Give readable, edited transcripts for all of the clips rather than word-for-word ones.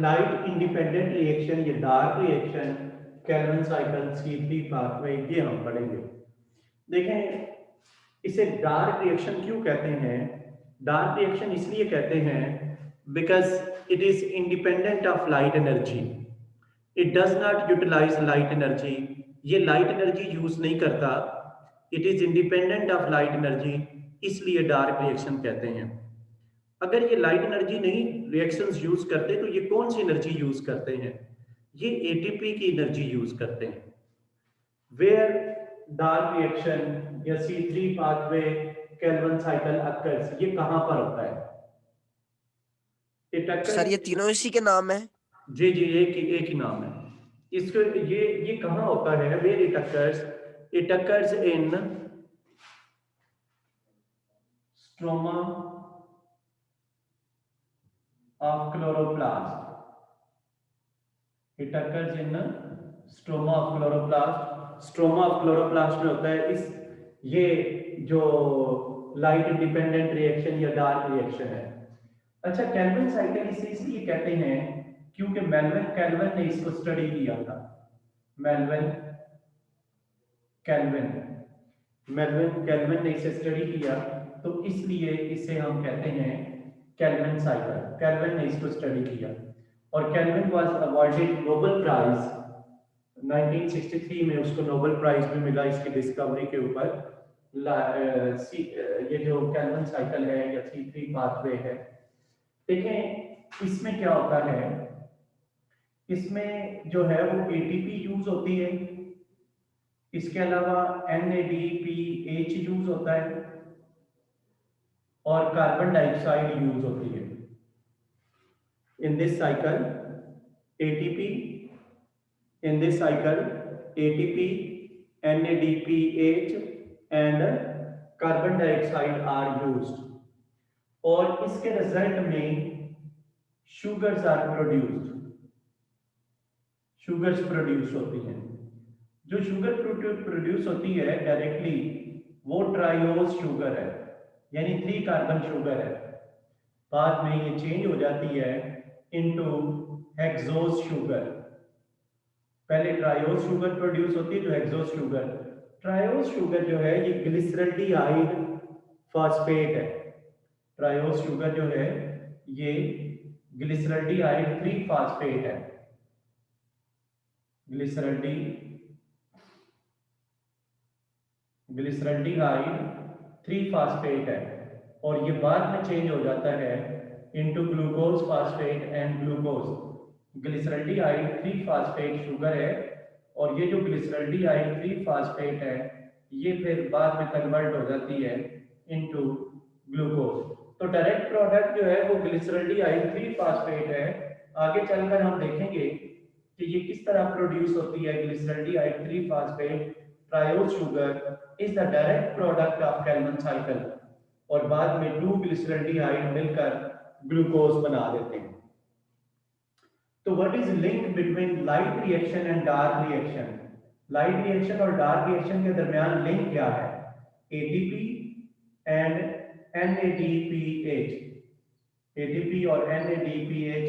Light independent reaction या dark reaction, Calvin cycle, C3 pathway, ये हम पढ़ेंगे। देखें, इसे डार्क रिएक्शन क्यों कहते हैं? डार्क रिएक्शन इसलिए कहते हैं because it is independent of light energy. It does not utilise light energy. ये लाइट एनर्जी यूज नहीं करता। It is independent of light energy, इसलिए डार्क रिएक्शन कहते हैं। अगर ये लाइट एनर्जी नहीं रिएक्शंस यूज करते तो ये कौन सी एनर्जी यूज करते हैं? ये एटीपी की एनर्जी यूज करते हैं। वेयर डार्क रिएक्शन या C3 pathway, Calvin cycle occurs, ये कहां पर होता है? इट सर ये अकर्स, तीनों इसी के नाम है। जी जी, एक ही नाम है इसको। ये कहां होता है? Where it occurs? It occurs in stroma of chloroplast. It occurs in stroma of chloroplast. Stroma of chloroplast में होता है इस ये जो लाइट इंडिपेंडेंट रिएक्शन या डार्क रिएक्शन है। अच्छा, केल्विन साइकिल इसे इसलिए कहते हैं क्योंकि मेल्विन केल्विन ने इसको स्टडी किया था। मेल्विन केल्विन मेल्विन केल्विन ने इसे स्टडी किया, तो इसलिए इसे हम कहते हैं केल्विन साइकिल। केल्विन ने इसको स्टडी किया और Calvin was awarded Nobel prize 1963 में। उसको नोबेल प्राइज भी मिला इसकी डिस्कवरी के ऊपर। ये जो केल्विन साइकिल है या C3 पाथवे है, देखें इसमें क्या होता है। इसमें जो है वो एटीपी यूज होती है, इसके अलावा NADPH यूज होता है और कार्बन डाइऑक्साइड यूज होती है। In this cycle ATP in this cycle ATP, NADPH and carbon dioxide are used और इसके रिजल्ट में sugars are produced. Sugars produce होती हैं। जो शुगर प्रोड्यूस होती है डायरेक्टली, वो ट्रायोज शुगर है, यानी 3 कार्बन शुगर है। बाद में ये चेंज हो जाती है इनटू हेक्सोज शुगर। पहले ट्रायोज शुगर प्रोड्यूस होती है जो हेक्सोज शुगर। ट्रायोज शुगर जो है ये ग्लिसरल्डिहाइड फॉस्फेट है। ट्रायोज शुगर जो है ये ग्लिसरल्डिहाइड 3 फॉस्फेट है। ग्लिसरल्डिहाइड 3 फास्फेट है और ये बाद में चेंज हो जाता है into glucose phosphate and glucose. Glyceraldehyde 3 phosphate sugar है और ये जो ग्लिसरल्डिहाइड 3 फास्फेट है ये फिर बाद में कन्वर्ट हो जाती है इनटू ग्लूकोज। तो डायरेक्ट प्रोडक्ट जो है वो ग्लिसरल्डिहाइड 3 फास्फेट है। आगे चलकर हम देखेंगे कि ये किस तरह प्रोड्यूस होती है। Glyceraldehyde 3 phosphate triose sugar is the direct product of Calvin cycle और बाद में 2 ग्लिसरल्डिहाइड मिलकर ग्लूकोज बना देते हैं। तो what is link between light reaction and dark reaction? Light reaction और डार्क रिएक्शन के दरमियान लिंक क्या है? ATP and NADPH। एटीपी और NADPH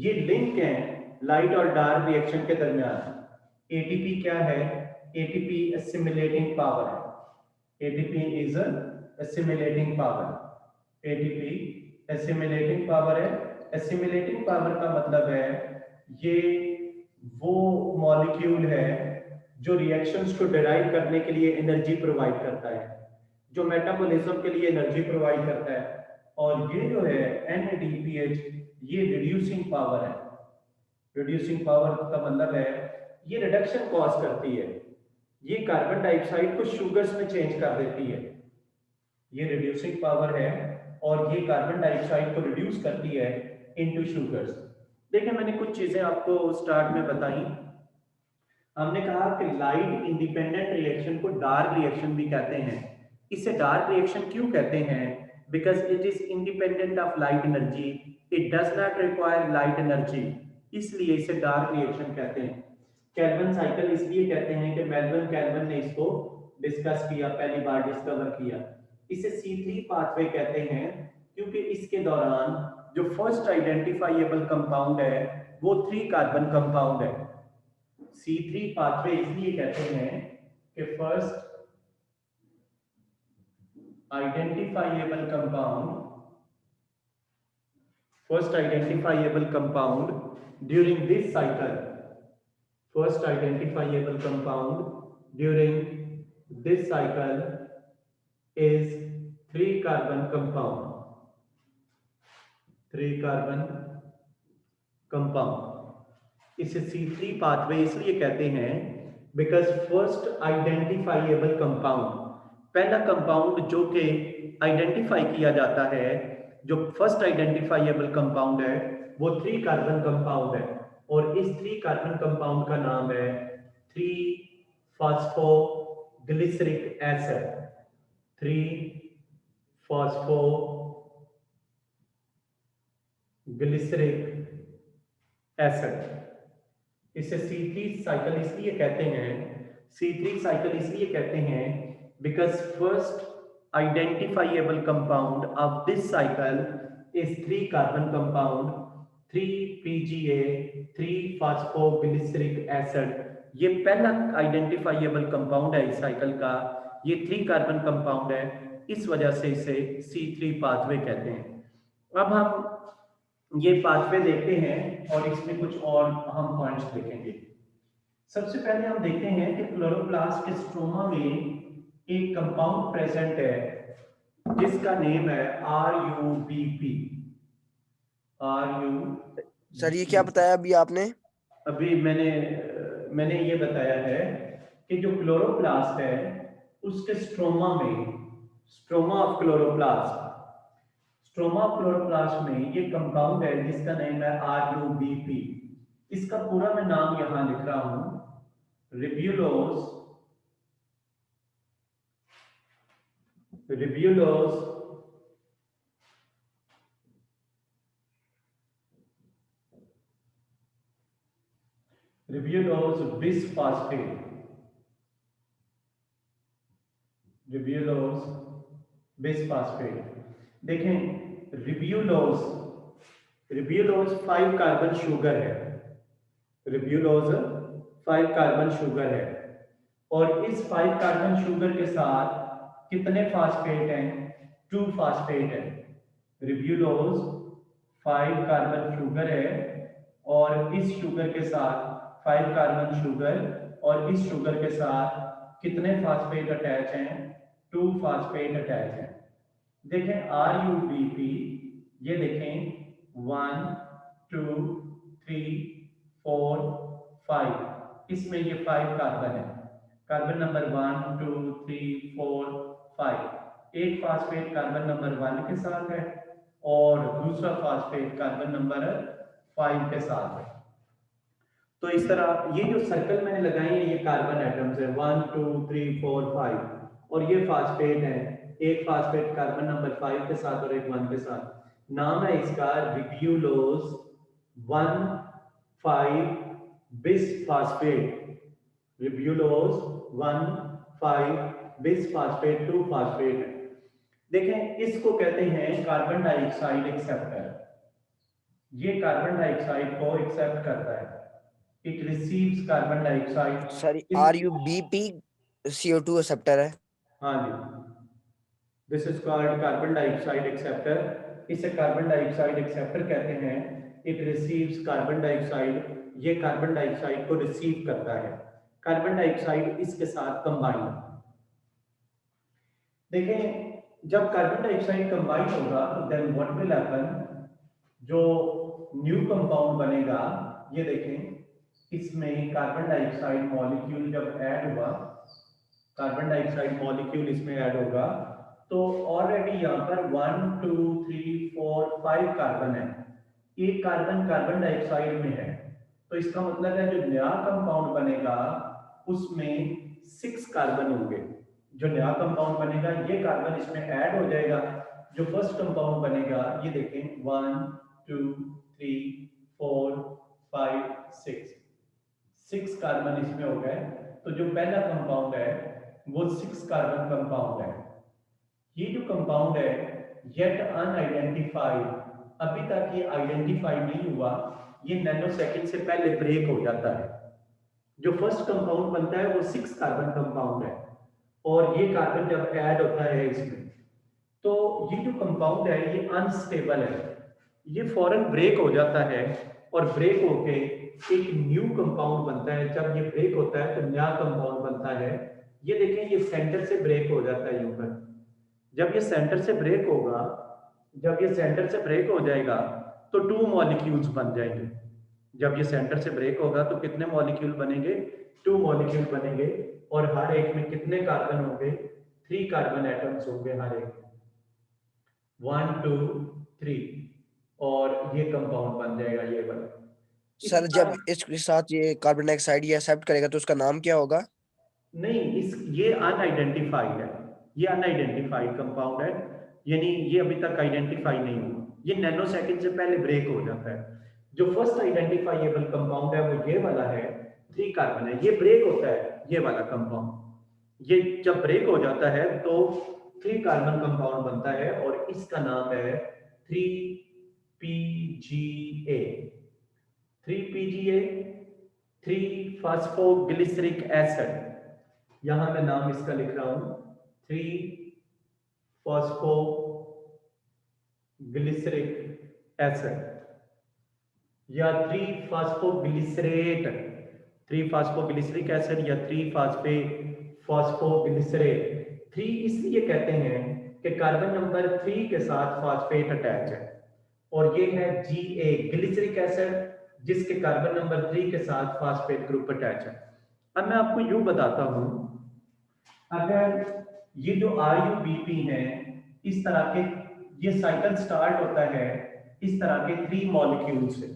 ये लिंक हैं लाइट और डार्क रिएक्शन के दरमियान। एटीपी क्या है? एटीपी एसिमिलेटिंग पावर है। ATP is assimilating power. ATP assimilating power है। एसिमिलेटिंग पावर का मतलब है ये वो मॉलिक्यूल है जो रिएक्शंस को डिराइव करने के लिए एनर्जी प्रोवाइड करता है, जो मेटाबॉलिज्म के लिए एनर्जी प्रोवाइड करता है। और ये जो है NADPH ये रिड्यूसिंग पावर है। रिड्यूसिंग पावर का मतलब है ये रिडक्शन कॉज करती है। ये कार्बन डाइऑक्साइड को शुगर्स में चेंज कर देती है। ये रिड्यूसिंग पावर है और ये कार्बन डाइऑक्साइड को रिड्यूस करती है इनटू शुगर्स। देखिए, मैंने कुछ चीजें आपको स्टार्ट में बताई। हमने कहा कि लाइट इंडिपेंडेंट रिएक्शन को डार्क रिएक्शन भी कहते हैं। इसे डार्क रिएक्शन क्यों कहते हैं? Because it is independent of light energy. It does not require light energy, इसलिए इसे डार्क रिएक्शन कहते हैं। केल्विन साइकिल इसलिए कहते हैं कि मेल्विन केल्विन ने इसको डिस्कस किया, पहली बार डिस्कवर किया। इसे C3 पाथवे कहते हैं क्योंकि इसके दौरान जो फर्स्ट आइडेंटिफाइएबल कंपाउंड है वो 3 कार्बन कंपाउंड है। C3 पाथवे इसलिए कहते हैं कि first identifiable compound during this cycle, first identifiable compound during this cycle is 3 carbon compound, 3 carbon compound। इसे C3 पाथवे इसलिए कहते हैं बिकॉज फर्स्ट आइडेंटिफाइएबल कंपाउंड, पहला कंपाउंड जो कि आइडेंटिफाई किया जाता है, जो फर्स्ट आइडेंटिफाइएबल कंपाउंड है वो 3 कार्बन कंपाउंड है और इस 3 कार्बन कंपाउंड का नाम है 3 फॉस्फोग्लिसरिक एसिड, 3 फॉस्फोग्लिसरिक एसिड। इसे C3 साइकिल इसलिए कहते हैं, C3 साइकिल इसलिए कहते हैं because first identifiable compound of this cycle is 3 carbon compound 3PGA, 3 phosphoglyceric acid. ये पहला आइडेंटिफाइएबल कंपाउंड है इस साइकिल का, ये 3 कार्बन कंपाउंड है, इस वजह से इसे C3 पाथवे कहते हैं। अब हम ये पाथवे देखते हैं और इसमें कुछ और अहम पॉइंट्स देखेंगे। सबसे पहले हम देखते हैं कि क्लोरोप्लास्ट के स्ट्रोमा में एक कंपाउंड प्रेजेंट है जिसका नेम है RUBP। सर ये क्या बताया अभी आपने? अभी मैंने ये बताया है कि जो क्लोरोप्लास्ट है उसके स्ट्रोमा में, स्ट्रोमा ऑफ क्लोरोप्लास्ट में ये कंपाउंड है जिसका नेम है RUBP। इसका पूरा मैं नाम यहां लिख रहा हूं, रिब्यूलोज बिसफॉस्फेट, देखें रिब्यूलोज 5 कार्बन शुगर है, रिब्यूलोज 5 कार्बन शुगर है और इस 5 कार्बन शुगर के साथ कितने फास्फेट हैं? 2 फास्फेट है। रिब्यूलोज 5 कार्बन शुगर है और इस शुगर के साथ 5 कार्बन शुगर और इस शुगर के साथ कितने फास्फेट अटैच हैं? 2 फास्फेट अटैच हैं। देखें RUBP, ये देखें 1 2 3 4 5, इसमें ये 5 कार्बन है, कार्बन नंबर 1 2 3 4 5। एक फास्फेट कार्बन नंबर 1 के साथ है और दूसरा फास्फेट कार्बन नंबर 5 के साथ है। तो इस तरह ये जो सर्कल मैंने लगाए हैं ये कार्बन एटम्स है 1 2 3 4 5 और ये फास्फेट है, एक फास्फेट कार्बन नंबर 5 के साथ और एक 1 के साथ। नाम है इसका ribulose 1,5 bisphosphate, ribulose 1,5 bisphosphate 2 phosphate है। देखें इसको कहते हैं कार्बन डाइऑक्साइड एक्सेप्टर, ये कार्बन डाइऑक्साइड को एक्सेप्ट करता है, it receives carbon dioxide. Sir RUBP CO2 acceptor है। हाँ जी, this is called carbon dioxide acceptor, इसे कार्बन डाइऑक्साइड एक्सेप्टर कहते हैं। इट रिसीव्स कार्बन डाइऑक्साइड, ये कार्बन डाइऑक्साइड को रिसीव करता है, कार्बन डाइऑक्साइड इसके साथ कंबाइन। देखें जब कार्बन डाइऑक्साइड कंबाइन होगा तो देन व्हाट विल हैपन, जो न्यू कंपाउंड बनेगा, ये देखें इसमें कार्बन डाइऑक्साइड मॉलिक्यूल जब ऐड हुआ, कार्बन डाइऑक्साइड मॉलिक्यूल इसमें ऐड होगा तो ऑलरेडी यहाँ पर 1 2 3 4 5 कार्बन है, एक कार्बन कार्बन डाइऑक्साइड में है, तो इसका मतलब है जो नया कंपाउंड बनेगा उसमें 6 कार्बन होंगे। जो नया कंपाउंड बनेगा ये कार्बन इसमें ऐड हो जाएगा, जो फर्स्ट कंपाउंड बनेगा ये देखें 1 2 3 4 5 6 कार्बन इसमें हो गए। तो जो पहला कंपाउंड है वो 6 कार्बन कंपाउंड है। ये जो कंपाउंड है येट अनआइडेंटिफाइड, अभी तक ये आइडेंटिफाई नहीं हुआ, ये नैनो सेकंड से पहले ब्रेक हो जाता है। जो फर्स्ट कंपाउंड बनता है वो 6 कार्बन कंपाउंड है, और ये कार्बन जब ऐड होता है इसमें, तो ये जो कंपाउंड है ये अनस्टेबल है, ये फौरन ब्रेक हो जाता है, और ब्रेक होके एक न्यू कंपाउंड बनता है। जब ये ब्रेक होता है तो नया कंपाउंड बनता है। ये देखें, ये सेंटर से ब्रेक हो जाता है यूं पर। जब ये सेंटर से ब्रेक होगा, जब ये सेंटर से ब्रेक हो जाएगा तो 2 मॉलिक्यूल्स बन जाएंगे। जब ये सेंटर से ब्रेक होगा तो कितने मॉलिक्यूल बनेंगे? 2 मॉलिक्यूल बनेंगे, और हर एक में कितने कार्बन होंगे? 3 कार्बन एटम्स होंगे हर एक में, 1 2 3, और ये कंपाउंड बन जाएगा ये वाला। सर इसका जब इसके साथ ये कार्बन डाइऑक्साइड ये एक्सेप्ट करेगा तो उसका नाम क्या होगा? नहीं, इस ये अनआइडेंटिफाइड है, ये अनआइडेंटिफाइड कंपाउंड है, यानी ये अभी तक आइडेंटिफाई नहीं हुआ। ये नैनो सेकंड से पहले ब्रेक हो जाता है। जो फर्स्ट आइडेंटिफाइएबल कंपाउंड है वो ये वाला है, 3 कार्बन है, ये ब्रेक होता है ये वाला कंपाउंड। ये जब ब्रेक हो जाता है तो 3 कार्बन कंपाउंड बनता है, और इसका नाम है 3PGA। 3PGA, 3 phosphoglyceric acid. यहां मैं नाम इसका लिख रहा हूं, 3 फास्फोग्लिसरिक एसिड, या 3 फास्फोग्लिसरेट, 3 फास्फोग्लिसरिक एसिड या 3 फास्फोग्लिसरेट। 3 इसलिए कहते हैं कि कार्बन नंबर 3 के साथ फास्फेट अटैच है, और ये है GA ग्लिसरिक एसिड, जिसके कार्बन नंबर 3 के साथ फास्फेट ग्रुप अटैच है। अब मैं आपको यूं बताता हूं, अगर ये जो RUBP है, इस तरह के, ये साइकिल स्टार्ट होता है इस तरह के 3 मॉलिक्यूल से।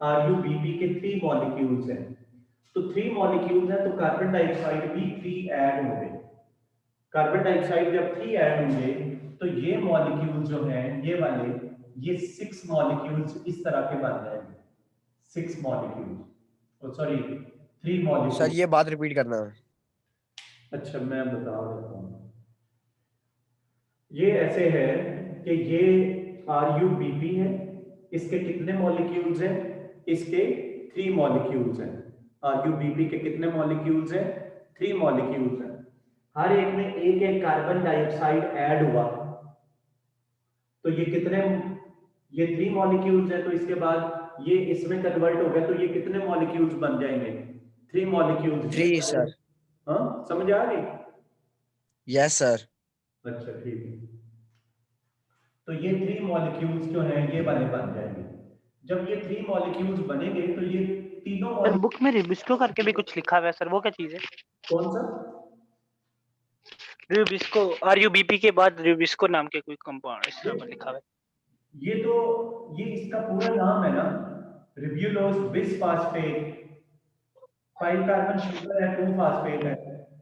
RUBP के 3 मॉलिक्यूल्स हैं, तो 3 मॉलिक्यूल्स हैं तो कार्बन डाइऑक्साइड भी 3 ऐड होंगे। कार्बन डाइऑक्साइड जब 3 ऐड होंगे तो ये मॉलिक्यूल जो हैं ये वाले, ये 6 मॉलिक्यूल्स इस तरह के बन जाएंगे। 6 मॉलिक्यूल्स, सॉरी 3 सर मॉलिक्यूल। ये बात रिपीट करना। अच्छा, मैं बता देता हूँ। ये ऐसे है कि ये RUBP है, इसके कितने मॉलिक्यूल्स हैं? इसके 3 मॉलिक्यूल्स हैं। RUBP के कितने मॉलिक्यूल्स हैं? 3 मॉलिक्यूल्स हैं। हर एक में एक एक कार्बन डाइऑक्साइड ऐड हुआ, तो ये कितने, ये 3 मॉलिक्यूल्स हैं, तो इसके बाद ये इसमें कन्वर्ट हो गया, तो ये कितने मॉलिक्यूल्स बन जाएंगे? 3 मॉलिक्यूल्स। 3 सर। हाँ, समझ आ गई? Yes sir. अच्छा, ठीक है। तो ये 3 मॉलिक्यूल्स जो हैं ये वाले बन जाएंगे। जब ये 3 मॉलिक्यूल्स बनेंगे तो ये तीनों सर मॉलिक्यूल, बुक में रिबिस्को करके भी कुछ लिखा हुआ है सर, वो क्या चीज है? कौन सा? रिबिस्को, RUBP के बाद रिबिस्को नाम के कोई कंपाउंड इस तरह पर लिखा हुआ है। ये तो, ये इसका पूरा नाम है ना, रिब्यूलोज बिसफास्फेट। 5 कार्बन शुगर है, 2 फास्फेट है।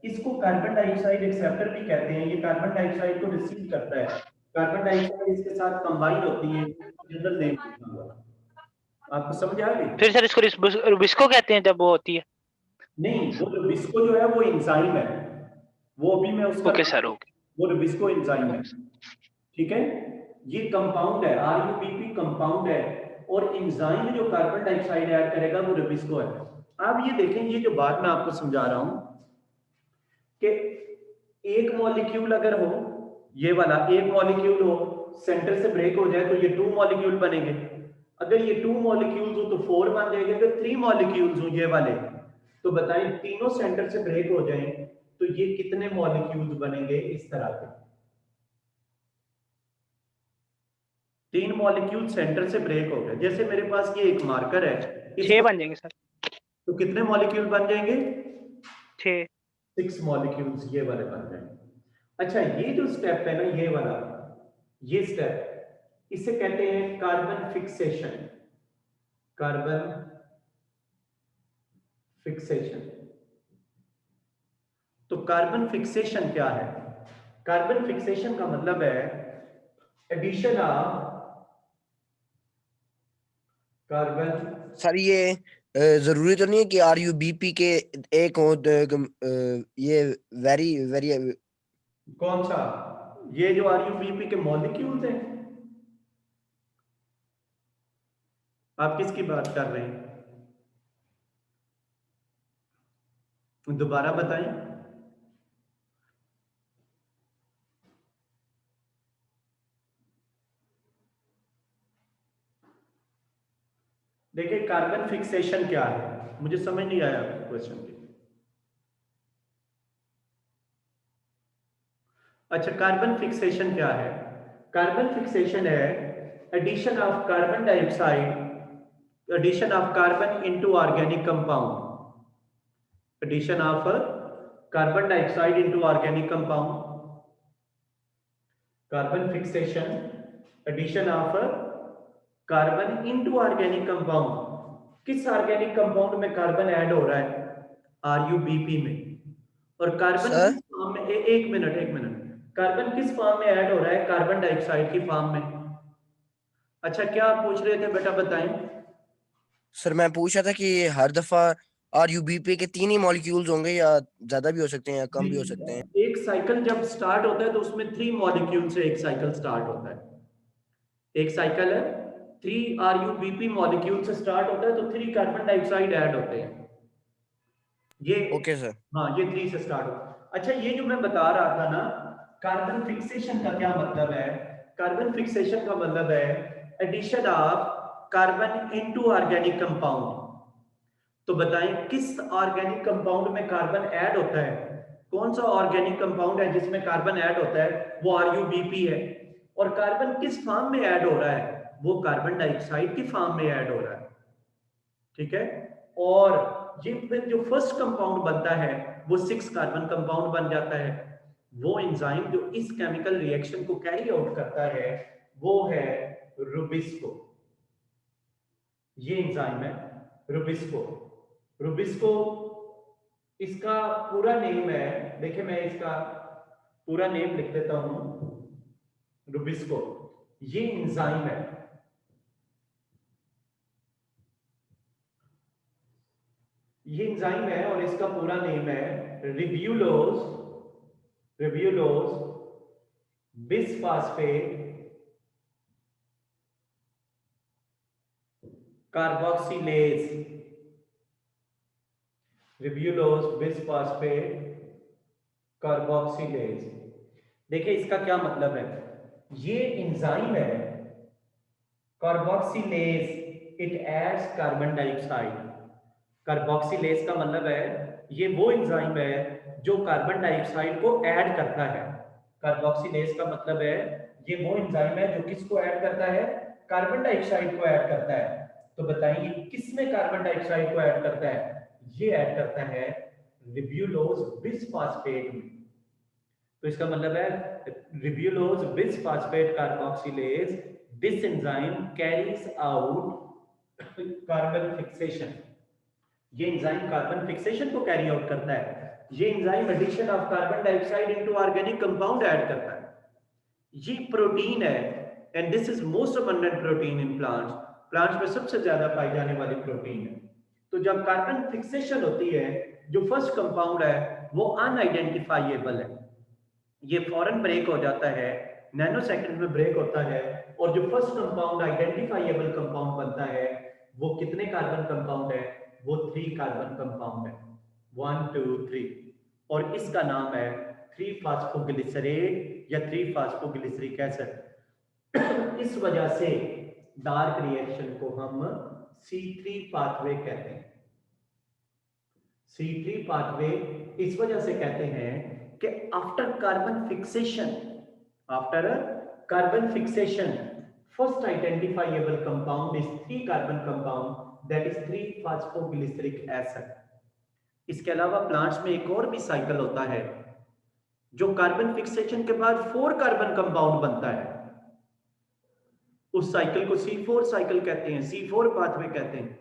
इसको कार्बन डाइऑक्साइड एक्सेप्टर भी कहते हैं। ये कार्बन डाइऑक्साइड को रिसीव करता है, कार्बन डाइऑक्साइड इसके साथ कंबाइन होती है, जनरल नेम लिखा हुआ है। आपको समझ आ गई? फिर सर इसको रिबिस्को कहते हैं जब वो होती है? नहीं, वो रुबिस्को जो है वो एंजाइम है, वो अभी मैं उसका, ओके सर, ओके। वो रुबिस्को एंजाइम है, ठीक है। ये कंपाउंड है, RUBP कंपाउंड है, और एंजाइम जो कार्बन डाइऑक्साइड ऐड करेगा वो रुबिस्को है। अब ये देखें, ये जो बात मैं आपको समझा रहा हूं कि एक मॉलिक्यूल अगर हो, ये वाला एक मॉलिक्यूल हो, सेंटर से ब्रेक हो जाए तो ये 2 मॉलिक्यूल बनेंगे। अगर ये 2 मॉलिक्यूल्स हो तो 4 बन जाएंगे। अगर 3 मॉलिक्यूल्स हो ये वाले, तो बताएं तीनों सेंटर से ब्रेक हो जाएं तो ये कितने मॉलिक्यूल्स बनेंगे? इस तरह के 3 मॉलिक्यूल सेंटर से ब्रेक हो गए। जैसे मेरे पास ये एक मार्कर है, 6 बन जाएंगे सर। तो कितने मॉलिक्यूल बन जाएंगे? 6। 6 मॉलिक्यूल्स ये वाले बन जाएंगे। अच्छा, ये जो स्टेप है ना, ये वाला, ये स्टेप, इसे कहते हैं कार्बन फिक्सेशन। Carbon fixation. तो कार्बन फिक्सेशन क्या है? कार्बन फिक्सेशन का मतलब है एडिशन ऑफ कार्बन। सर ये जरूरी तो नहीं है कि RUBP के एक हो ये वेरी वेरी कौन सा? ये जो RUBP के मॉलिक्यूल्स हैं, आप किसकी बात कर रहे हैं? दोबारा बताएं। देखिए कार्बन फिक्सेशन क्या है, मुझे समझ नहीं आया क्वेश्चन की। अच्छा, कार्बन फिक्सेशन क्या है? कार्बन फिक्सेशन है addition of carbon dioxide, addition of carbon into organic compound, addition of carbon dioxide into organic compound, carbon fixation, addition of carbon into organic compound। किस ऑर्गेनिक कंपाउंड में carbon add हो रहा है? RuBP में। और carbon sir किस form में, एक मिनट, कार्बन किस फॉर्म में ऐड हो रहा है? कार्बन डाइऑक्साइड की फॉर्म में। अच्छा, क्या आप पूछ रहे थे बेटा, बताएं। सर मैं पूछ रहा था कि हर दफा RuBP के 3 ही मॉलिक्यूल्स होंगे या ज्यादा भी हो सकते हैं या कम भी हो सकते हैं? एक साइकिल जब स्टार्ट होता है तो उसमें 3 मॉलिक्यूल से एक साइकिल स्टार्ट होता है। एक साइकिल है 3 RuBP मॉलिक्यूल से स्टार्ट होता है, तो 3 कार्बन डाइऑक्साइड ऐड होते हैं। ये ओके सर। हाँ, ये 3 से स्टार्ट होता है। अच्छा, ये जो मैं बता रहा था ना, कार्बन फिक्सेशन का क्या मतलब है? कार्बन फिक्सेशन का मतलब है addition of carbon into organic compound. तो बताएं किस ऑर्गेनिक कंपाउंड में कार्बन ऐड होता है? कौन सा ऑर्गेनिक कंपाउंड है जिसमें कार्बन ऐड होता है? वो RuBP है। और कार्बन किस फॉर्म में ऐड हो रहा है? वो कार्बन डाइऑक्साइड की फॉर्म में ऐड हो रहा है। ठीक है। और ये फिर जो फर्स्ट कंपाउंड बनता है वो 6 कार्बन कंपाउंड बन जाता है। वो एंजाइम जो इस केमिकल रिएक्शन को कैरी आउट करता है वो है रुबिस्को। ये एंजाइम है रुबिस्को। रुबिस्को इसका पूरा नेम है, देखिए मैं इसका पूरा नेम लिख देता हूं। रुबिस्को ये एंजाइम है, ये एंजाइम है और इसका पूरा नेम है रिब्यूलोज, रिब्यूलोज बिसफॉस्फेट कार्बोक्सिलेज, रिब्यूलोज बिसफॉस्फेट कार्बोक्सिलेज। देखिए इसका क्या मतलब है, ये एंजाइम है carboxylase, it adds carbon dioxide. Carboxylase का मतलब है ये वो एंजाइम है जो कार्बन डाइऑक्साइड को ऐड करता है। कार्बोक्सिलेज का मतलब है ये वो एंजाइम है जो किसको ऐड करता है? कार्बन डाइऑक्साइड को ऐड करता है। तो बताइए किस में कार्बन डाइऑक्साइड को ऐड करता है? ये ऐड करता है रिब्यूलोज बिसफॉस्फेट में। तो इसका मतलब है ribulose bisphosphate carboxylase, this enzyme carries out carbon fixation. ये एंजाइम कार्बन फिक्सेशन को कैरी आउट करता है। ये enzyme addition of carbon dioxide into organic compound add करता है। ये प्रोटीन है and this is most abundant protein in plants. Plants में सबसे ज्यादा पाई जाने वाली प्रोटीन है। तो जब कार्बन फिक्सेशन होती है, जो फर्स्ट कंपाउंड है वो अनआइडेंटिफाइएबल है, ये फौरन ब्रेक हो जाता है, नैनो सेकंड में ब्रेक होता है। और जो फर्स्ट कंपाउंड आइडेंटिफाइएबल कंपाउंड बनता है वो कितने कार्बन कंपाउंड है? वो 3 कार्बन कंपाउंड है, 1 2 3। और इसका नाम है 3 फास्फोग्लिसरेट या 3 फास्फोग्लिसरिक एसिड। इस वजह से डार्क रिएक्शन को हम C3 पाथवे कहते हैं। C3 पाथवे इस वजह से कहते हैं कि after carbon fixation, after carbon fixation first identifiable compound is 3 carbon compound, that is 3 phosphoglyceric acid. इसके अलावा प्लांट्स में एक और भी साइकिल होता है जो कार्बन फिक्सेशन के बाद 4 कार्बन कंपाउंड बनता है। उस साइकिल को C4 साइकिल कहते हैं, C4 पाथवे कहते हैं।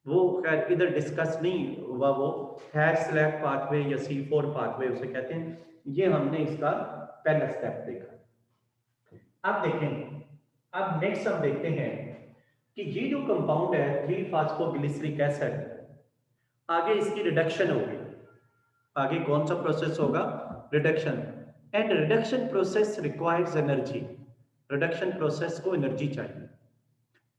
वो खैर इधर डिस्कस नहीं हुआ, वो हैश स्लैग पाथवे या C4 पाथवे उसे कहते हैं। ये हमने इसका पहला स्टेप देखा। अब देखें, अब नेक्स्ट हम देखते हैं कि ये जो कंपाउंड है 3 फास्फोग्लिसरिक एसिड, आगे इसकी रिडक्शन होगी। आगे कौन सा प्रोसेस होगा? Reduction. And reduction process requires energy. Reduction process को एनर्जी चाहिए।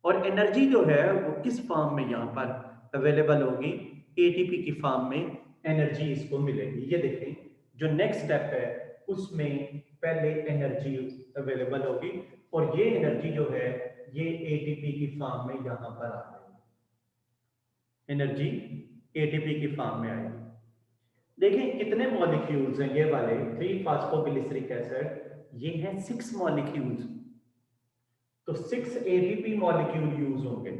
और एनर्जी जो है वो किस फॉर्म में यहाँ पर अवेलेबल होगी, एटीपी की फॉर्म में एनर्जी इसको मिलेगी। ये देखें जो नेक्स्ट स्टेप है उसमें पहले एनर्जी अवेलेबल होगी और ये एनर्जी जो है ये एटीपी की फॉर्म में यहाँ पर आ जाएगी, एनर्जी एटीपी की फॉर्म में आएगी। देखें कितने मॉलिक्यूल्स हैं ये वाले 3-फॉस्फोग्लिसरिक एसिड, ये हैं 6 मॉलिक्यूल्स, तो 6 एटीपी मॉलिक्यूल यूज होंगे।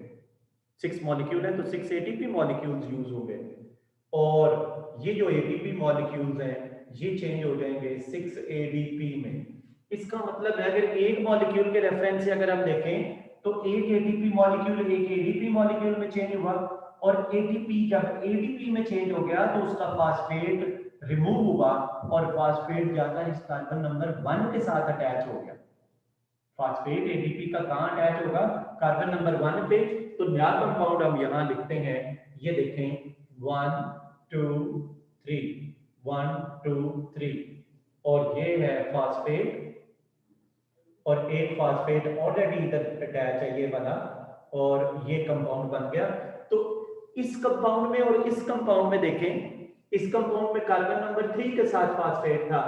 6 मॉलिक्यूल है तो 6 एटीपी मॉलिक्यूल्स यूज होंगे और ये जो एटीपी मॉलिक्यूल्स हैं ये चेंज हो जाएंगे 6 एडीपी में। इसका मतलब है अगर एक मॉलिक्यूल के रेफरेंस से अगर हम देखें तो एक एटीपी मॉलिक्यूल एक एडीपी मॉलिक्यूल में चेंज हुआ और एटीपी जब एडीपी में चेंज हो गया तो उसका फास्फेट रिमूव हुआ और फास्फेट जाकर इस कार्बन नंबर 1 के साथ अटैच हो गया। फास्फेट एटीपी का कहां अटैच होगा, कार्बन नंबर 1 पे। तो नया कंपाउंड हम यहां लिखते हैं, ये देखें 1 2 3 1 2 3 और ये है फास्फेट और एक फास्फेट ऑलरेडी इधर अटैच है ये वाला और ये कंपाउंड बन गया। तो इस कंपाउंड में और इस कंपाउंड में देखें, इस कंपाउंड में कार्बन नंबर 3 के साथ फास्फेट था,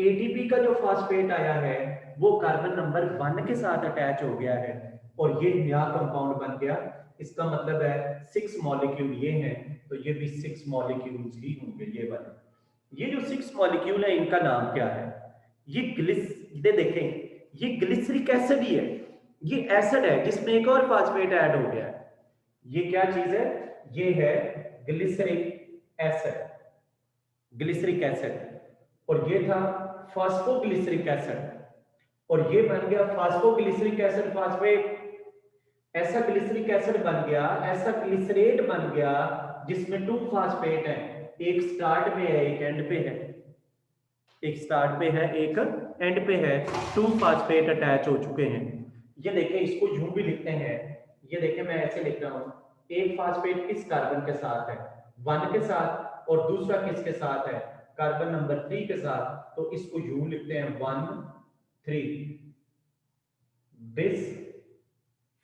एटीपी का जो फास्फेट आया है वो कार्बन नंबर 1 के साथ अटैच हो गया है और ये नया कंपाउंड बन गया। इसका मतलब है 6 मॉलिक्यूल ये हैं तो ये भी 6 मॉलिक्यूल्स ही होंगे ये वाले। ये जो 6 मॉलिक्यूल है इनका नाम क्या है, ये देखें ये ग्लिसरिक एसिड ही है, ये एसिड है जिसमें एक और फास्फेट ऐड हो गया है। ये क्या चीज है, ये है ग्लिसरिक एसिड, ग्लिसरिक एसिड और ये था फास्फोग्लिसरिक एसिड और ये बन गया फास्फोग्लिसरिक एसिड फास्फेट। ऐसा ग्लिसरिक एसिड बन गया, ऐसा ग्लिसरेट बन गया जिसमें 2 फास्फेट है, एक स्टार्ट में है एक एंड पे है, एक स्टार्ट पे है एक एंड पे है, 2 फास्फेट अटैच हो चुके हैं। ये देखें इसको यूं भी लिखते हैं, ये देखें मैं ऐसे लिख रहा हूं, एक फास्फेट किस कार्बन के साथ है 1 के साथ और दूसरा किसके साथ है कार्बन नंबर 3 के साथ, तो इसको यूं लिखते हैं 1 3 बिस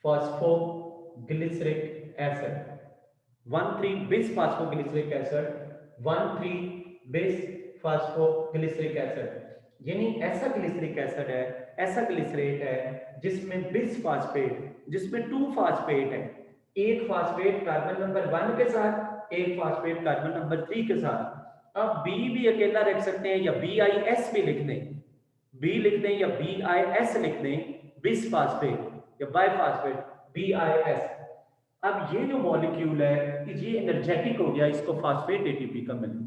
फास्फोग्लिसरिक एसिड, 1 3 बिस फास्फोग्लिसरिक एसिड, 1 3 बिस फास्फोग्लिसरिक एसिड। यानी ऐसा ग्लिसरिक एसिड है, ऐसा ग्लिसरेट है जिसमें बिस फास्फेट, जिसमें 2 फास्फेट है, एक फास्फेट कार्बन नंबर 1 के साथ, एक फास्फेट कार्बन नंबर 3 के साथ। अब बी भी अकेला रख सकते हैं या BIS भी लिख दें, बी लिख दें या BIS लिख दें, बिस फास्फेट या बाइफास्फेट BIS। अब ये जो मॉलिक्यूल है ये एनर्जेटिक हो गया, इसको फास्फेट एटीपी का मिला।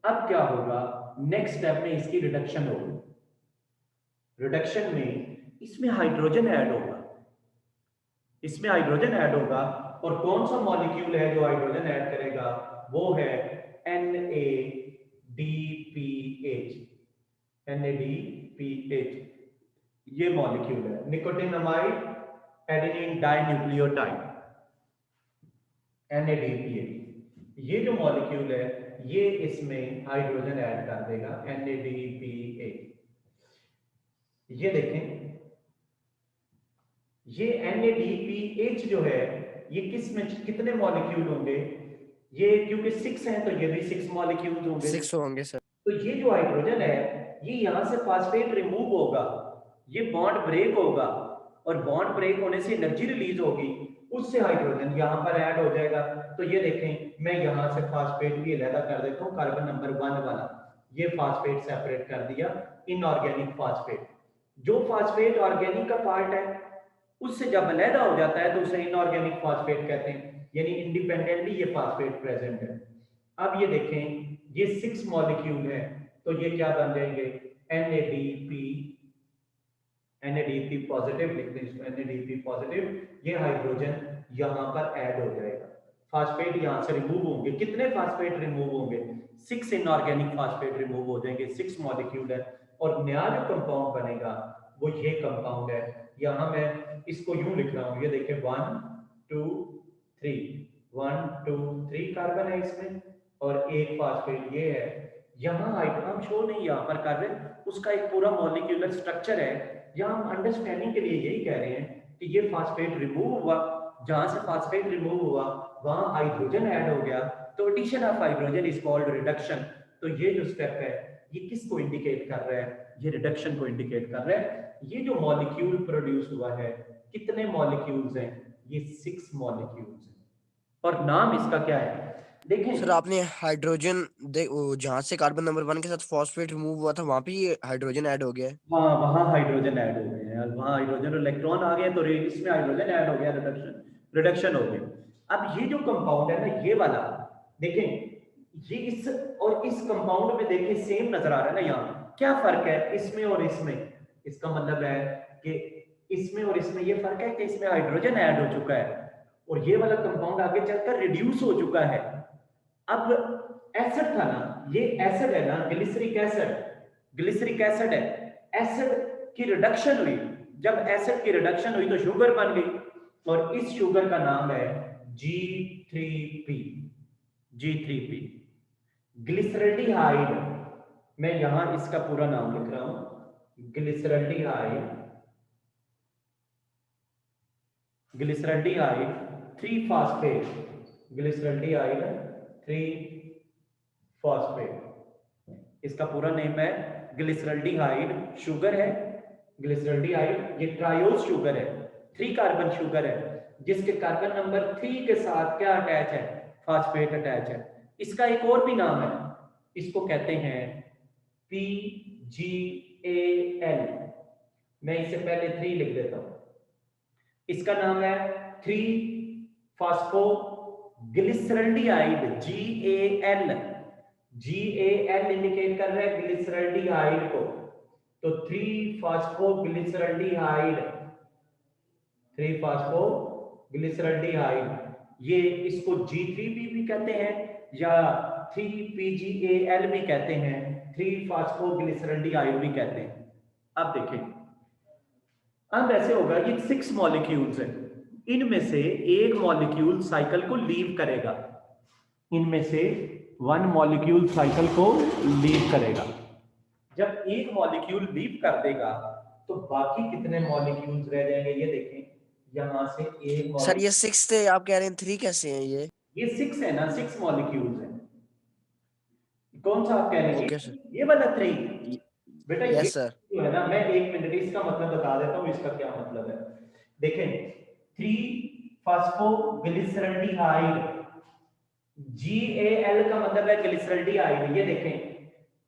अब क्या होगा, नेक्स्ट स्टेप में इसकी रिडक्शन होगी, रिडक्शन में इसमें हाइड्रोजन ऐड होगा, इसमें हाइड्रोजन ऐड होगा और कौन सा मॉलिक्यूल है जो हाइड्रोजन ऐड करेगा, वो है NADPH। ये मॉलिक्यूल है निकोटिनामाइड एडेनिन डाइन्यूक्लियोटाइड, NADPH। ये जो मॉलिक्यूल है ये इसमें हाइड्रोजन ऐड कर देगा NADPH। ये देखें ये NADPH जो है ये किस में कितने मॉलिक्यूल होंगे, ये क्योंकि 6 हैं तो ये भी 6 मॉलिक्यूल होंगे, 6 होंगे सर। तो ये जो हाइड्रोजन है ये यहां से फास्फेट रिमूव होगा, ये बॉन्ड ब्रेक होगा और बॉन्ड ब्रेक होने से एनर्जी रिलीज होगी, उससे हाइड्रोजन यहाँ पर ऐड हो जाएगा। तो ये देखें मैं यहाँ से फास्फेट भी अलग कर देता हूँ, कार्बन नंबर 1 वाला ये फास्फेट सेपरेट कर दिया, इनऑर्गेनिक फास्फेट। जो फास्फेट ऑर्गेनिक का पार्ट है उससे जब अलग हो जाता है तो उसे इनऑर्गेनिक फास्फेट कहते हैं, यानी इंडिपेंडेंटली ये फास्फेट प्रेजेंट है। अब ये देखें ये 6 मॉलिक्यूल है तो ये क्या बन जाएंगे NADP पॉजिटिव लिख दें इसको, NADP पॉजिटिव। ये हाइड्रोजन यहाँ पर ऐड हो जाएगा, फास्फेट यहाँ से रिमूव होंगे। कितने फास्फेट रिमूव होंगे, 6 इनऑर्गेनिक फास्फेट रिमूव हो जाएंगे, 6 मॉलिक्यूल है और नया जो कंपाउंड बनेगा वो ये कंपाउंड है। यहाँ मैं इसको यूं लिख रहा हूँ, ये देखिए 1 2 3 1 2 3 कार्बन है इसमें और एक फास्फेट ये है। यहाँ हम शो नहीं यहाँ पर कर रहे, उसका एक पूरा मॉलिक्यूलर स्ट्रक्चर है, यहाँ हम अंडरस्टैंडिंग के लिए यही कह रहे हैं कि ये फास्फेट रिमूव हुआ, जहां से फास्फेट रिमूव हुआ वहां हाइड्रोजन ऐड हो गया, तो addition of hydrogen is called reduction. तो ये जो स्टेप है ये किसको इंडिकेट कर रहा है? ये रिडक्शन को इंडिकेट कर रहा है। ये जो मॉलिक्यूल प्रोड्यूस हुआ है, कितने मॉलिक्यूल्स हैं? ये 6 मॉलिक्यूल्स हैं। और नाम इसका क्या है? देखें सर आपने हाइड्रोजन जहां से कार्बन नंबर 1 के साथ फॉस्फेट रिमूव हुआ था वहां पे ये हाइड्रोजन ऐड हो गया है। हाँ, वहां हाइड्रोजन ऐड हो गए हैं, वहां हाइड्रोजन और इलेक्ट्रॉन आ गए तो इसमें हाइड्रोजन ऐड हो गया, रिडक्शन हो गया। अब ये जो कंपाउंड है ना, ये वाला देखें, ये इस और इस कंपाउंड में देखिए सेम नजर आ रहा है ना। यहाँ क्या फर्क है इसमें और इसमें? इसका मतलब है कि इसमें और इसमें ये फर्क है कि इसमें हाइड्रोजन ऐड हो चुका है और ये वाला कंपाउंड आगे चलकर रिड्यूस हो चुका है। अब एसिड था ना, ये एसिड है ना, ग्लिसरिक एसिड है। एसिड की रिडक्शन हुई, जब एसिड की रिडक्शन हुई तो शुगर बन गई और इस शुगर का नाम है G3P। ग्लिसरल्डिहाइड, मैं यहां इसका पूरा नाम लिख रहा हूं, ग्लिसरल्डिहाइड 3 फास्फेट, ग्लिसरल्डिहाइड 3 फास्फेट। इसका पूरा नेम है ग्लिसरल्डिहाइड, शुगर है ग्लिसरल्डिहाइड, ये ट्रायोज शुगर है, 3 कार्बन शुगर है, जिसके कार्बन नंबर 3 के साथ क्या अटैच है? फास्फेट अटैच है। इसका एक और भी नाम है, इसको कहते हैं PGAL। मैं इससे पहले 3 लिख देता हूं। इसका नाम है 3 फास्फोग्लिसरल्डिहाइड, GAL इंडिकेट कर रहा है ग्लिसरल्डिहाइड को। तो 3 फास्फोग्लिसरल्डिहाइड, ये इसको G3P भी कहते हैं या 3PGAL भी कहते हैं, 3 फास्फोग्लिसरल्डिहाइड भी कहते हैं। अब देखें, अब ऐसे होगा, ये 6 मॉलिक्यूल्स हैं, इनमें से एक मॉलिक्यूल साइकिल को लीव करेगा, इनमें से 1 मॉलिक्यूल साइकिल को लीव करेगा। जब एक मॉलिक्यूल लीव कर देगा तो बाकी कितने मॉलिक्यूल्स रह जाएंगे? ये देखें, यहां से एक सर ये 6 थे, आप कह रहे हैं 3 कैसे हैं ये? ये 6 है ना, 6 मॉलिक्यूल्स हैं। कौन सा आप कह रहे हैं? Okay sir. ये वाला 3 बेटा, ये यस सर। जो है ना, मैं 1 मिनट इसका मतलब बता देता हूँ, इसका क्या मतलब है। देखें, 3 फास्फोग्लिसरल्डिहाइड, GAL का मतलब है ग्लिसरल्डिहाइड। ये देखें,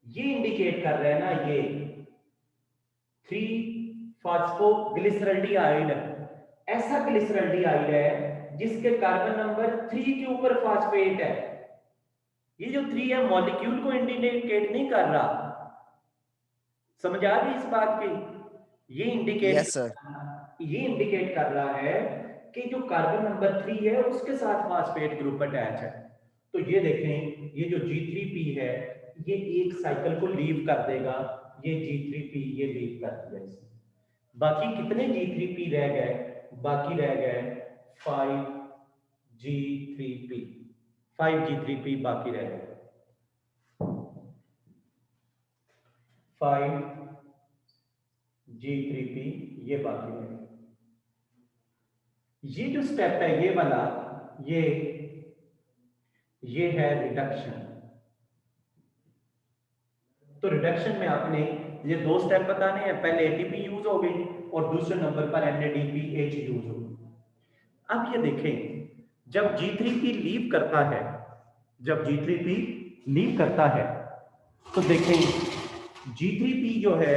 ये इंडिकेट कर रहा है ना, ये 3 फास्फोग्लिसरल्डिहाइड ऐसा ग्लिसरल्डिहाइड है जिसके कार्बन नंबर 3 के ऊपर फास्फेट है। ये जो 3 है मॉलिक्यूल को इंडिकेट नहीं कर रहा, समझ आ गई इस बात की? ये यस सर। इंडिकेट कर रहा है कि जो कार्बन नंबर 3 है उसके साथ फास्फेट ग्रुप अटैच है। तो ये देखें, ये जो G3P है ये एक साइकिल को लीव कर देगा, ये G3P ये लीव कर दिया इसने। बाकी कितने G3P रह गए? बाकी रह गए 5 G3P, 5 G3P बाकी रह गए, 5 G3P ये बाकी रह गए। ये जो स्टेप है ये वाला, ये है रिडक्शन। तो रिडक्शन में आपने ये 2 स्टेप बताने हैं, पहले ATP यूज हो गई और दूसरे नंबर पर NADPH यूज हो गई। अब ये देखें, जब G3P लीव करता है, जब G3P लीव करता है तो देखें G3P जो है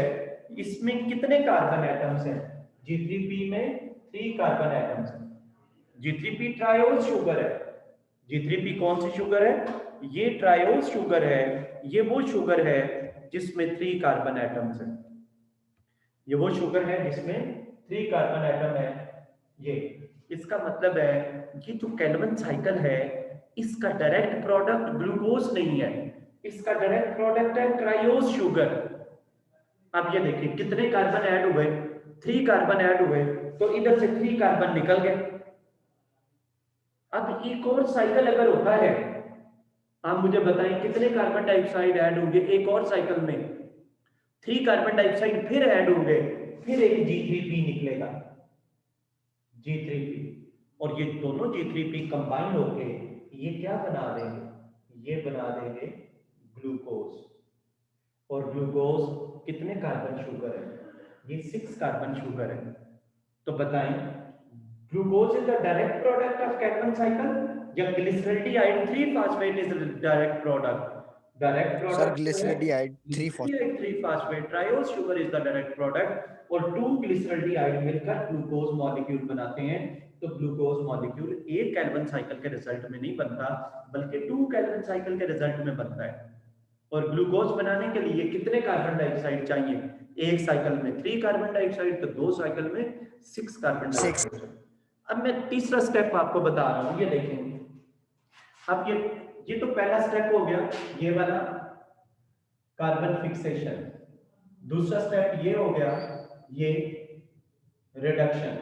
इसमें कितने कार्बन एटम्स हैं? G3P में 3 कार्बन एटम्स हैं। G3P ट्रायोज शुगर है। G3P कौन सी शुगर है? ये ट्रायोज शुगर है, ये वो शुगर है जिसमें 3 कार्बन एटम्स हैं। ये वो शुगर है जिसमें 3 कार्बन एटम है। ये इसका मतलब है ये जो केल्विन साइकिल है इसका डायरेक्ट प्रोडक्ट ग्लूकोज नहीं है, इसका डायरेक्ट प्रोडक्ट है ट्रायोज शुगर। अब ये देखिए कितने कार्बन ऐड हुए? 3 कार्बन ऐड हुए, तो इधर से 3 कार्बन निकल गए। अब एक और साइकिल अगर होता है, आप मुझे बताएं कितने कार्बन डाइऑक्साइड ऐड होंगे एक और साइकिल में? 3 कार्बन डाइऑक्साइड फिर ऐड होंगे, फिर एक G3P निकलेगा। G3P, और ये दोनों G3P कंबाइन होके ये क्या बना देंगे, ये बना देंगे ग्लूकोज। और ग्लूकोज कितने कार्बन शुगर है, ये 6 कार्बन शुगर है। तो बताएं glucose is the direct product of Calvin cycle या glyceraldehyde 3 phosphate is direct product? Direct sir product जो है glyceraldehyde 3 glyceraldehyde 3 phosphate, triose sugar is the direct product, और 2 ग्लिसरल्डिहाइड मिलकर ग्लूकोज मॉलिक्यूल बनाते हैं। तो ग्लूकोज मॉलिक्यूल एक कैल्विन साइकिल के रिजल्ट में नहीं बनता, बल्कि 2 कैल्विन साइकिल के रिजल्ट में बनता है। और ग्लूकोज बनाने के लिए कितने कार्बन डाइऑक्साइड चाहिए? एक साइकिल में 3 कार्बन डाइऑक्साइड, तो 2 साइकिल में 6 कार्बन 6। डाइऑक्साइड। अब मैं तीसरा स्टेप आपको बता रहा हूं, ये देखेंगे। अब ये तो पहला स्टेप हो गया, ये वाला कार्बन फिक्सेशन। दूसरा स्टेप ये हो गया, ये रिडक्शन।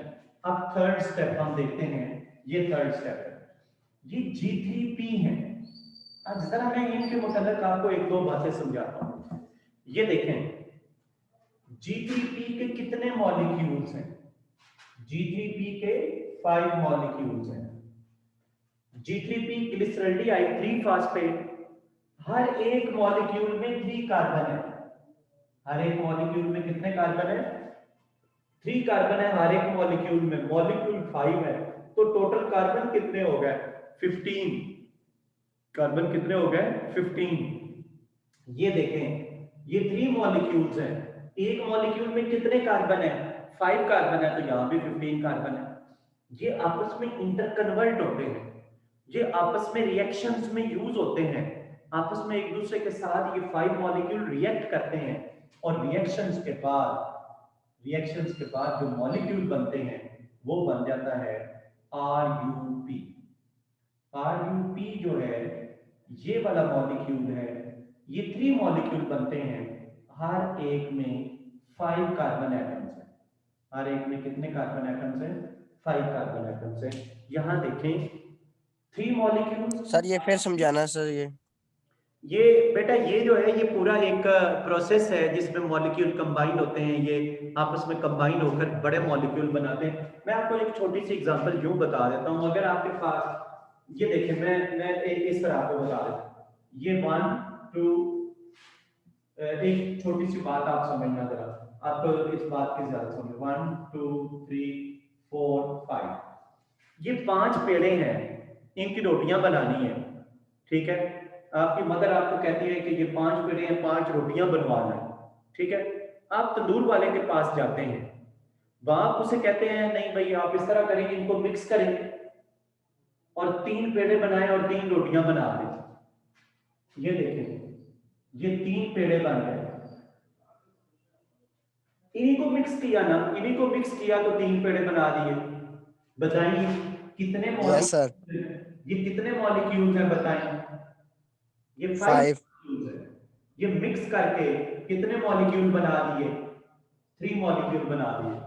अब थर्ड स्टेप हम देखते हैं, ये थर्ड स्टेप है, ये G3P है। अब जरा मैं इनके मुताबिक आपको एक दो बातें समझाता हूं। ये देखें G3P के कितने मॉलिक्यूल्स हैं? G3P के 5 मॉलिक्यूल्स हैं। G3P ग्लिसरल्डिहाइड 3 फास्फेट, हर एक मॉलिक्यूल में 3 कार्बन है। हर एक मॉलिक्यूल में कितने कार्बन है? 3 कार्बन है हर एक मॉलिक्यूल में। मॉलिक्यूल 5 है, तो टोटल कार्बन कितने हो गए? 15। कार्बन कितने हो गए? 15। ये देखें, ये 3 मॉलिक्यूल्स हैं। एक मॉलिक्यूल में कितने कार्बन है? 5 कार्बन है, तो यहां भी 15 कार्बन है। ये आपस में इंटरकन्वर्ट होते हैं, ये आपस में रिएक्शंस में यूज होते हैं। आपस में एक दूसरे के साथ ये 5 मॉलिक्यूल रिएक्ट करते हैं, और रिएक्शंस के बाद जो मॉलिक्यूल बनते हैं वो बन जाता है RUP। RUP जो है ये वाला मॉलिक्यूल है, ये 3 मॉलिक्यूल बनते हैं, हर एक में 5 कार्बन एटम्स हैं। हर एक में कितने कार्बन एटम्स हैं? 5 कार्बन एटम्स हैं। यहां देखें 3 मॉलिक्यूल्स। सर ये फिर समझाना सर। ये बेटा ये जो है ये पूरा एक प्रोसेस है जिसमें मॉलिक्यूल कंबाइन होते हैं, ये आपस में कंबाइन होकर बड़े मॉलिक्यूल बनाते हैं। मैं आपको एक छोटी सी एग्जांपल यूं बता देता हूं। अगर आपके पास ये देखें, मैं इस तरह आपको बता देता हूं, ये 1 2, एक छोटी सी बात आप समझना जरा, आप इस बात की ज्यादा समझ। 1 2 3 4 5, ये 5 पेड़े हैं, इनकी रोटियां बनानी है, ठीक है। आपकी मदर आपको कहती है कि ये 5 पेड़े हैं, 5 रोटियां बनवाना है, ठीक है। आप तंदूर वाले के पास जाते हैं, वहां आप उसे कहते हैं नहीं भाई आप इस तरह करें, इनको मिक्स करें और 3 पेड़े बनाएं और 3 रोटियां बना दें। ये देखें, ये 3 पेड़े बन गए। इन्हीं को मिक्स किया ना, इन्हीं को मिक्स किया तो 3 पेड़े बना दिए। बताइए कितने यस सर। मॉलिक्यूल, ये कितने मॉलिक्यूल्स हैं बताएं? ये 5 5। मॉलिक्यूल्स है। ये मिक्स करके कितने मॉलिक्यूल बना दिए? 3 मॉलिक्यूल बना दिए।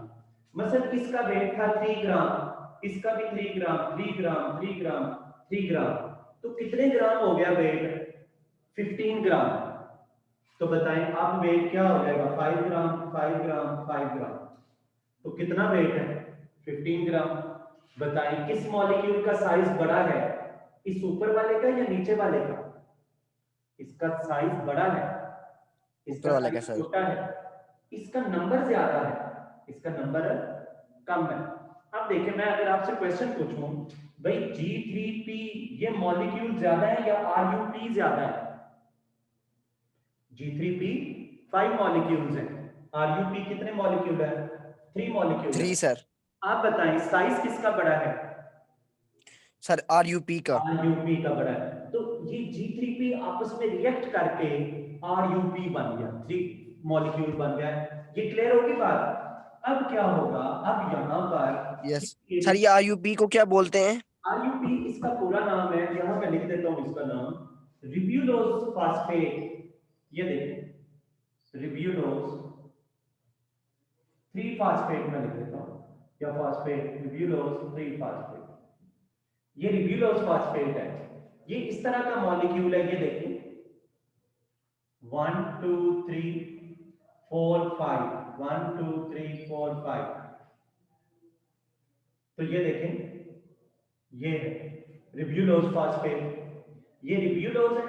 मतलब इसका वेट था 3 ग्राम, इसका भी 3 ग्राम, 3 ग्राम, 3 ग्राम, 3 ग्राम, तो कितने ग्राम हो गया वेट? 15 ग्राम। तो बताएं अब वेट क्या हो जाएगा? 5 ग्राम, 5 ग्राम, 5 ग्राम, तो कितना वेट है? 15 ग्राम। बताएं किस मॉलिक्यूल का साइज बड़ा है, इस ऊपर वाले का या नीचे वाले का? इसका साइज बड़ा है, ऊपर इसका वाले का साइज सर। छोटा है, इसका नंबर ज्यादा है, इसका नंबर कम है। अब देखिए मैं अगर आपसे क्वेश्चन पूछूं भाई G3P ये मॉलिक्यूल ज्यादा है या RUP ज्यादा है? G3P 5 मॉलिक्यूल्स हैं, RUP कितने मॉलिक्यूल है? 3 मॉलिक्यूल है। 3 सर। आप बताएं साइज किसका बड़ा है? सर RUP का। RUP का बड़ा है। तो ये G3P आपस में रिएक्ट करके RUP बन गया, 3 मॉलिक्यूल बन गया। ये क्लियर होगी बात? अब क्या होगा, अब यहाँ पर यस सर। ये RUP को क्या बोलते हैं? RUP इसका पूरा नाम है, यहाँ मैं लिख देता हूँ इसका नाम, रिब्यूलोज फास्फेट। ये देखिए रिब्यूलोज 3 फास्फेट में लिख देता हूँ, या फास्फेट, रिब्यूलोज 3 फास्फेट। ये रिब्यूलोज फास्फेट है, ये इस तरह का मॉलिक्यूल है। ये देखिए 1 2 3 4 5, 1 2 3 4 5, तो ये देखें, ये है रिब्यूलोज फास्फेट, ये रिब्यूलोज है,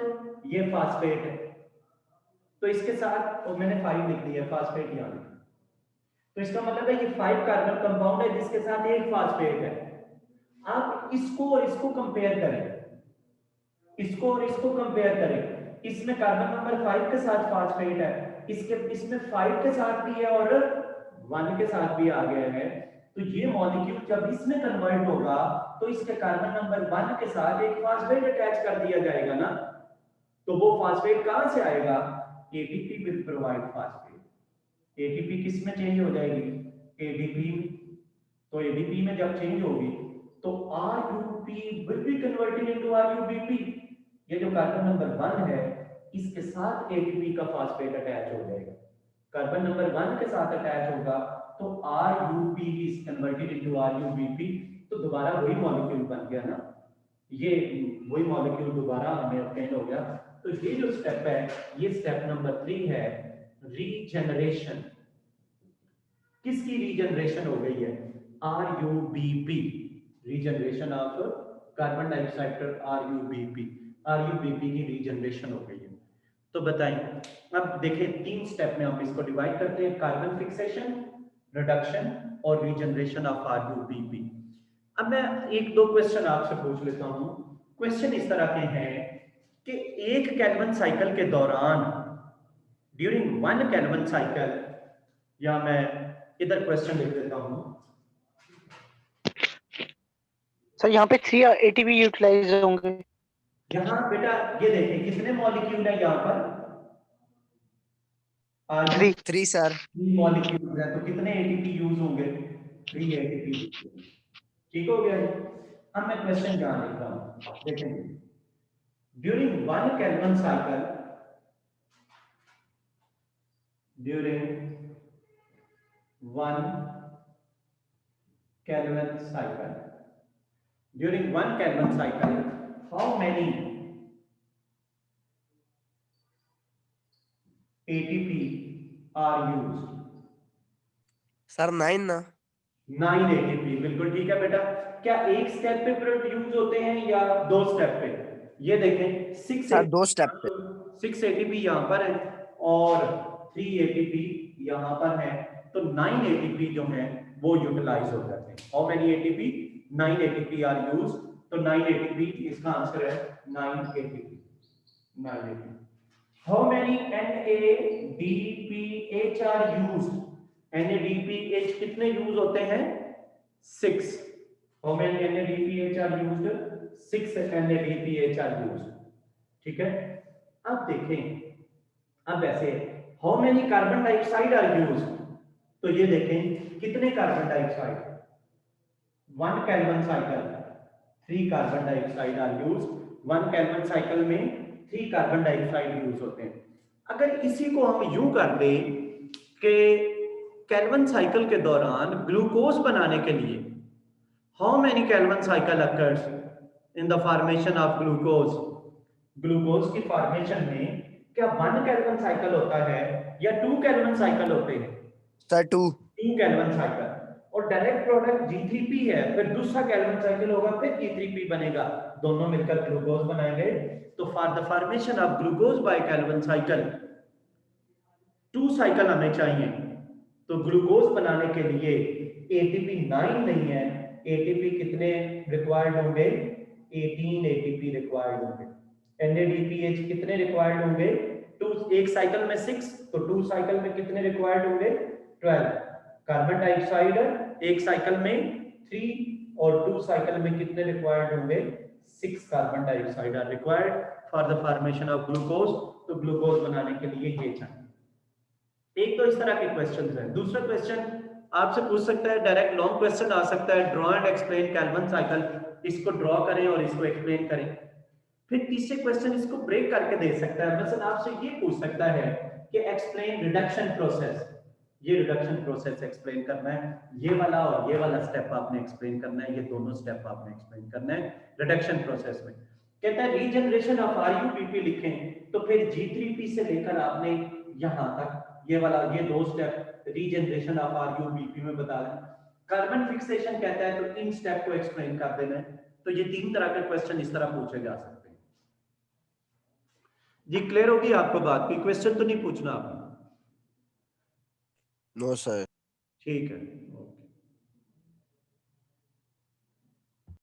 ये फास्फेट है। तो इसके साथ और मैंने 5 लिख दिया फास्फेट यहाँ लिखा। तो इसका मतलब है ये 5 कार्बन कंपाउंड है जिसके साथ एक फास्फेट है। आप इसको और इसको कंपेयर करें, इसको और इसको कंपेयर करें। इसमें कार्बन नंबर 5 के साथ फास्फेट है, इसमें 5 के साथ भी है और 1 के साथ भी आ गया है। तो ये मॉलिक्यूल जब इसमें कन्वर्ट होगा तो इसके कार्बन नंबर 1 के साथ एक फास्फेट अटैच कर दिया जाएगा ना। तो वो फास्फेट कहां से आएगा? ATP will provide phosphate. ATP किस में चेंज हो जाएगी? एडीपी में। तो एडीपी में जब चेंज होगी तो RUP will be converted into RUBP. ये जो कार्बन नंबर 1 है इसके साथ एटीपी का फास्फेट अटैच हो जाएगा। कार्बन नंबर 1 के साथ अटैच होगा तो आरयूपी इज कन्वर्टेड इनटू आरयूबीपी। तो दोबारा वही मॉलिक्यूल बन गया ना, ये वही मॉलिक्यूल दोबारा हमें ऑब्टेन हो गया। तो ये जो स्टेप है ये स्टेप नंबर 3 है, रीजनरेशन। किसकी रीजनरेशन हो गई है? RuBP, regeneration of carbon dioxide, RuBP, RuBP की रीजनरेशन हो गई है। तो बताएं, अब देखें 3 स्टेप में हम इसको डिवाइड करते हैं, कार्बन फिक्सेशन, रिडक्शन और रीजनरेशन ऑफ आरयूबीपी। अब मैं 1-2 क्वेश्चन आपसे पूछ लेता हूं। क्वेश्चन इस तरह के हैं कि एक केल्विन साइकिल के दौरान, ड्यूरिंग 1 केल्विन साइकिल, या मैं इधर क्वेश्चन लिख देता हूं। सर यहाँ पे 3 एटीपी यूटिलाइज होंगे। यहां बेटा ये देखें कितने मॉलिक्यूल है यहाँ पर? 3 सर। 3 मॉलिक्यूल है, तो कितने एटीपी यूज होंगे? 3 एटीपी। ठीक हो गया। अब मैं क्वेश्चन क्या लिख रहा हूं, देखेंगे। During 1 Calvin cycle, during 1 Calvin cycle, during 1 Kelvin cycle, how many ATP are used? Sir 9 ना। 9 ATP, बिल्कुल ठीक है बेटा। क्या एक स्टेप पे प्रोडक्ट यूज होते हैं या 2 स्टेप पे? ये देखें 6 सर 2 स्टेप पे। 6 ATP यहाँ पर है और 3 ATP यहाँ पर है, तो 9 ATP जो है वो यूटिलाइज हो जाते हैं। How many ATP? 9 ATP are used. तो 9 ATP इसका आंसर है 9 ATP, 9 ATP। How many NADPH are used? NADPH कितने यूज होते हैं? 6। How many NADPH are used? 6 NADPH are used। ठीक है। अब देखें, अब ऐसे how many carbon dioxide are used? तो ये देखें कितने carbon dioxide? 1 Calvin cycle 3 carbon dioxide are used. 1 Calvin cycle में 3 कार्बन डाइऑक्साइड यूज होते हैं। अगर इसी को हम यूं कर दें कि केल्विन साइकिल के दौरान ग्लूकोज बनाने के लिए how many Calvin cycle occurs in the formation of glucose? Glucose की फॉर्मेशन में क्या 1 केल्विन साइकिल होता है या 2 केल्विन साइकिल होते हैं? Sir 2 Calvin cycle. और डायरेक्ट प्रोडक्ट G3P है, फिर दूसरा केल्विन साइकिल होगा, फिर G3P बनेगा, दोनों मिलकर ग्लूकोज बनाएंगे। तो for the formation of glucose by Calvin cycle 2 cycle हमें चाहिए। तो ग्लूकोज बनाने के लिए ATP 9 नहीं है, ATP कितने रिक्वायर्ड होंगे? 18 ATP रिक्वायर्ड होंगे। NADPH कितने रिक्वायर्ड होंगे? 2। एक साइकिल में 6, तो 2 साइकिल में कितने रिक्वायर्ड होंगे? 12। कार्बन डाइऑक्साइड एक साइकिल में 3 और 2 साइकिल में कितने रिक्वायर्ड होंगे? 6 carbon dioxide are required for the formation of glucose. तो ग्लूकोज बनाने के लिए ये चाहिए। एक तो इस तरह के क्वेश्चंस हैं। दूसरा क्वेश्चन आपसे पूछ सकता है, डायरेक्ट लॉन्ग क्वेश्चन आ सकता है, draw and explain Calvin cycle. इसको ड्रॉ करें और इसको एक्सप्लेन करें। फिर तीसरे क्वेश्चन इसको ब्रेक करके दे सकता है, मतलब आपसे ये पूछ सकता है कि एक्सप्लेन रिडक्शन प्रोसेस। ये रिडक्शन प्रोसेस एक्सप्लेन करना है, ये वाला और ये वाला स्टेप आपने एक्सप्लेन करना है, ये दोनों स्टेप आपने एक्सप्लेन करना है रिडक्शन प्रोसेस में। कहता है रीजनरेशन ऑफ आरयूबीपी लिखें, तो फिर G3P से लेकर आपने यहां तक ये वाला, ये 2 स्टेप रीजनरेशन ऑफ आरयूबीपी में बता दें। कार्बन फिक्सेशन कहता है तो इन स्टेप को एक्सप्लेन कर देना है। तो ये 3 तरह के क्वेश्चन इस तरह पूछे जा सकते हैं। जी क्लियर होगी आपको बात? कोई क्वेश्चन तो नहीं पूछना आपने? No sir. ठीक है।